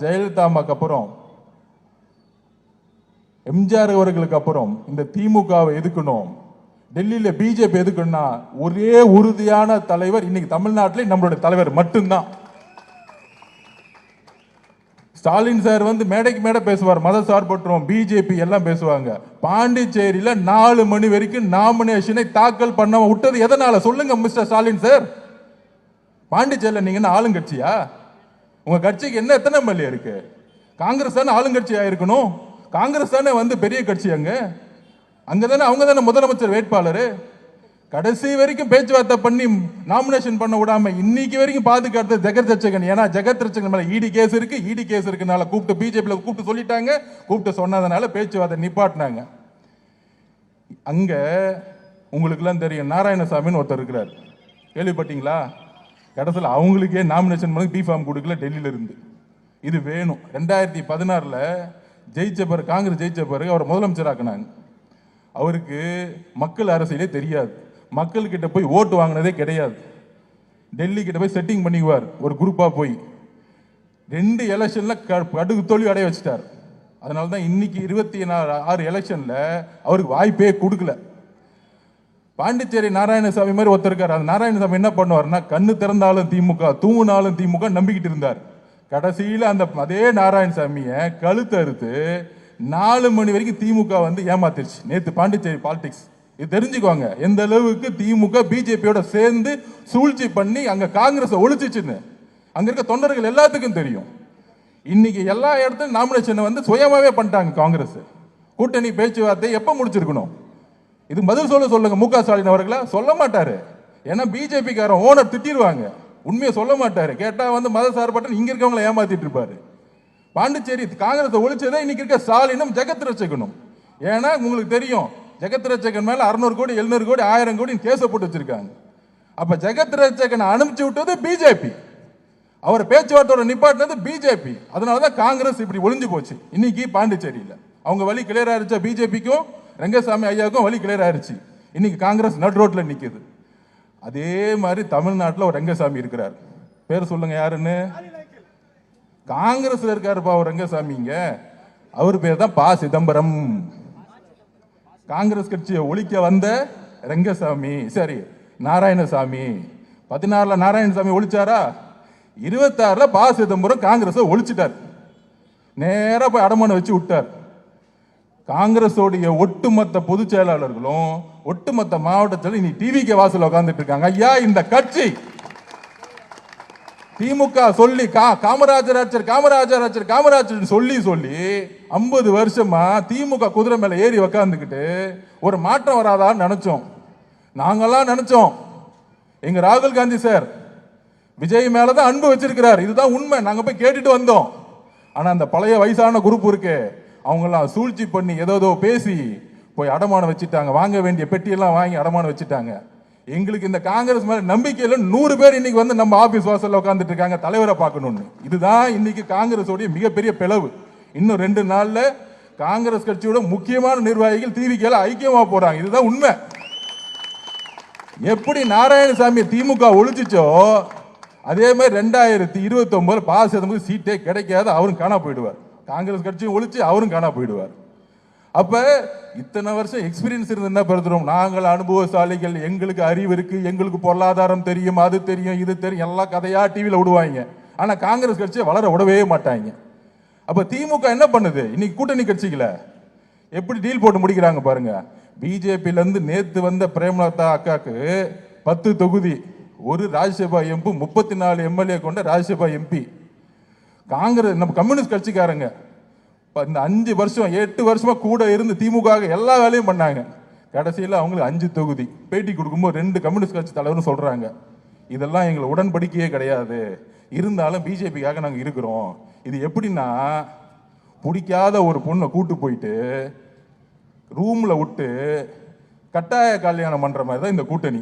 ஜெயலலிதாவுக்கு அப்புறம் எம்ஜிஆர் அவர்களுக்கு அப்புறம் இந்த திமுகவை எதுக்கணும், டெல்லியில பிஜேபி எதுக்கணும்னா ஒரே உறுதியான தலைவர் இன்னைக்கு தமிழ்நாட்டில் நம்மளுடைய தலைவர் மட்டும்தான். ஸ்டாலின் சார் வந்து மேடைக்கு மேடை பேசுவார், மத சார்பற்றோம் பிஜேபி எல்லாம் பேசுவாங்க. பாண்டிச்சேரியில 4 மணி வரைக்கும் நாமினேஷனை தாக்கல் பண்ண விட்டது எதனால சொல்லுங்க மிஸ்டர் ஸ்டாலின் சார்? பாண்டிச்சேரியில நீங்க என்ன ஆளுங்கட்சியா? உங்க கட்சிக்கு என்ன எத்தனை எம்எல்ஏ இருக்கு? காங்கிரஸ் தானே ஆளுங்கட்சியா இருக்கணும். காங்கிரஸ் தானே வந்து பெரிய கட்சி, அங்கதானே அவங்க தானே முதலமைச்சர் வேட்பாளர். கடைசி வரைக்கும் பேச்சுவார்த்தை பண்ணி நாமினேஷன் பண்ண விடாம இன்னைக்கு வரைக்கும் பாதுகாத்து ஜெகத் ரட்சகன். ஏன்னா ஜெகத் ரட்சகன் மேல இடி கேஸ் இருக்கு, இடி கேஸ் இருக்குனால கூப்பிட்டு பிஜேபியில் கூப்பிட்டு சொல்லிட்டாங்க. கூப்பிட்டு சொன்னதுனால பேச்சுவார்த்தை நிப்பாட்டினாங்க. அங்க உங்களுக்கு எல்லாம் தெரியும், நாராயணசாமின்னு ஒருத்தர் இருக்கிறார், கேள்விப்பட்டீங்களா? கடைசியில் அவங்களுக்கே நாமினேஷன் பண்ணி பி ஃபார்ம் கொடுக்கல டெல்லியில இருந்து. இது வேணும். 2016 ஜெயிச்ச பிறகு, காங்கிரஸ் ஜெயிச்ச பிறகு அவர் முதலமைச்சர் ஆக்கினாங்க. அவருக்கு மக்கள் அரசியலே தெரியாது, மக்கள் கிட்ட போய் ஓட்டு வாங்கினதே கிடையாது. டெல்லி கிட்ட போய் செட்டிங் பண்ணிக்குவார் ஒரு குரூப்பா போய். 2 எலெக்ஷன்ல கடுகு தோல்வி அடைய வச்சுட்டார். அதனால தான் இன்னைக்கு 26 எலெக்ஷன்ல அவருக்கு வாய்ப்பே கொடுக்கல. பாண்டிச்சேரி நாராயணசாமி மாதிரி ஒருத்தர் இருக்கார். அந்த நாராயணசாமி என்ன பண்ணுவார்னா, கண்ணு திறந்தாலும் திமுக, தூங்கினாலும் திமுக நம்பிக்கிட்டு இருந்தார். கடைசியில் அந்த அதே நாராயணசாமியை கழுத்து அறுத்து 4 மணி வரைக்கும் திமுக வந்து ஏமாத்திருச்சு நேற்று பாண்டிச்சேரி பாலிடிக்ஸ். இது தெரிஞ்சுக்கோங்க எந்த அளவுக்கு திமுக பிஜேபியோட சேர்ந்து சூழ்ச்சி பண்ணி அங்க காங்கிரஸ் ஒழிச்சிச்சுன்னு அங்க இருக்க தொண்டர்கள் எல்லாத்துக்கும் தெரியும். இன்னைக்கு எல்லா இடத்துலையும் நாமினேஷன் வந்து சுயமாவே பண்ணிட்டாங்க காங்கிரஸ். கூட்டணி பேச்சுவார்த்தை எப்ப முடிச்சிருக்கணும்? இது பதில் சொல்லுங்க மு க ஸ்டாலின் அவர்களா? சொல்ல மாட்டாரு. ஏன்னா பிஜேபி காரன் ஓனர் திட்டிடுவாங்க, உண்மையை சொல்ல மாட்டாரு. கேட்டா வந்து மத சார்பற்ற இங்க இருக்கவங்களை ஏமாத்திட்டு இருப்பாரு. பாண்டிச்சேரி காங்கிரஸ் ஒழிச்சதே இன்னைக்கு இருக்க ஸ்டாலினும் ஜெகத் ரட்சகனும். ஏன்னா உங்களுக்கு தெரியும், ஜெகத் ரட்சகன் மேல 600 கோடி 700 கோடி 1000 கோடி கேச போட்டு வச்சிருக்காங்க. அப்ப ஜெகத் ரட்சகனை அனுப்பிச்சு விட்டது பிஜேபி, அவர் பேச்சுவார்த்தையோட நிப்பாட்டினது பிஜேபி. அதனாலதான் காங்கிரஸ் இப்படி ஒளிஞ்சு போச்சு. இன்னைக்கு பாண்டிச்சேரியில அவங்க வழி கிளியர் ஆயிருச்சா? பிஜேபிக்கும் ரங்கசாமி ஐயாவுக்கும் வழி கிளியர் ஆயிருச்சு. இன்னைக்கு காங்கிரஸ் நட் ரோட்ல நிக்குது. அதே மாதிரி தமிழ்நாட்டில் ஒரு ரங்கசாமி இருக்கிறார், பேர் சொல்லுங்க யாருன்னு? காங்கிரஸ்ல இருக்காருப்பா ஒரு ரங்கசாமிங்க. அவர் பேர் தான் ப சிதம்பரம். காங்கிரஸ் கட்சியை ஒழிக்க வந்த ரங்கசாமி. சரி, நாராயணசாமி 16 நாராயணசாமி ஒழிச்சாரா? 26 ப சிதம்பரம் காங்கிரஸ் ஒழிச்சிட்டார். நேரா போய் அடமானம் வச்சு விட்டார். காங்கிரஸோடைய ஒட்டுமொத்த பொதுச் செயலாளர்களும் ஒட்டுமொத்த மாவட்டத்தில் இனி டிவிக்கு வாசல் உட்கார்ந்துட்டு இருக்காங்க. ஐயா, இந்த கட்சி திமுக சொல்லி காமராஜர் சொல்லி 50 வருஷமா திமுக குதிரை மேல ஏறி உக்காந்துக்கிட்டு ஒரு மாற்றம் வராதான்னு நினைச்சோம். நாங்கெல்லாம் நினைச்சோம், எங்க ராகுல் காந்தி சார் விஜய் மேலதான் அன்பு வச்சிருக்கிறார், இதுதான் உண்மை. நாங்க போய் கேட்டுட்டு வந்தோம். ஆனா அந்த பழைய வயசான குரூப் இருக்கு, அவங்கெல்லாம் சூழ்ச்சி பண்ணி ஏதோ பேசி போய் அடமானம் வச்சுட்டாங்க. வாங்க வேண்டிய பெட்டியெல்லாம் வாங்கி அடமானம் வச்சுட்டாங்க. எங்களுக்கு இந்த காங்கிரஸ் மேல நம்பிக்கையில் 100 பேர் இன்னைக்கு வந்து நம்ம ஆபீஸ் வாசல்ல உட்காந்துட்டு இருக்காங்க தலைவரை பார்க்கணும்னு. இதுதான் இன்னைக்கு காங்கிரஸ் உடைய மிகப்பெரிய பிளவு. இன்னும் 2 நாள்ல காங்கிரஸ் கட்சியோட முக்கியமான நிர்வாகிகள் டிவிக்கு ஐக்கியமா போறாங்க. இதுதான் உண்மை. எப்படி நாராயணசாமி திமுக ஒழிச்சிச்சோ அதே மாதிரி 2029 பாஸ் சீட்டே கிடைக்காது, அவரும் காணா போயிடுவார். காங்கிரஸ் கட்சியும் ஒழிச்சு அவரும் காணா போயிடுவார். அப்ப இத்தனை வருஷம் எக்ஸ்பீரியன்ஸ் இருந்து என்ன பெறுகிறோம்? நாங்கள் அனுபவசாலிகள், எங்களுக்கு அறிவு இருக்கு, எங்களுக்கு பொருளாதாரம் தெரியும், அது தெரியும், இது தெரியும், எல்லாம் கதையா டிவியில விடுவாங்க. ஆனா காங்கிரஸ் கட்சியை வளர விடவே மாட்டாங்க. அப்ப திமுக என்ன பண்ணுது? இன்னைக்கு கூட்டணி கட்சிகளை எப்படி டீல் போட்டு முடிக்கிறாங்க பாருங்க. பிஜேபியில இருந்து நேத்து வந்த பிரேமலதா அக்காக்கு 10 தொகுதி, ஒரு ராஜ்யசபா எம்பி, 34 எம்எல்ஏ கொண்ட ராஜ்யசபா எம்பி. காங்கிரஸ் நம்ம கம்யூனிஸ்ட் கட்சிக்காரங்க இந்த 5 வருஷம் 8 வருஷமா கூட இருந்து திமுக எல்லா வேலையும் பண்ணாங்க. கடைசியில் அவங்களுக்கு 5 தொகுதி. பேட்டி கொடுக்கும்போது 2 கம்யூனிஸ்ட் கட்சி தலைவரும் சொல்றாங்க, இதெல்லாம் எங்களை உடன்படிக்கையே கிடையாது, இருந்தாலும் பிஜேபிக்காக நாங்கள் இருக்கிறோம். இது எப்படின்னா, பிடிக்காத ஒரு பொண்ணை கூட்டு போயிட்டு ரூம்ல விட்டு கட்டாய கல்யாணம் பண்ற மாதிரி தான் இந்த கூட்டணி.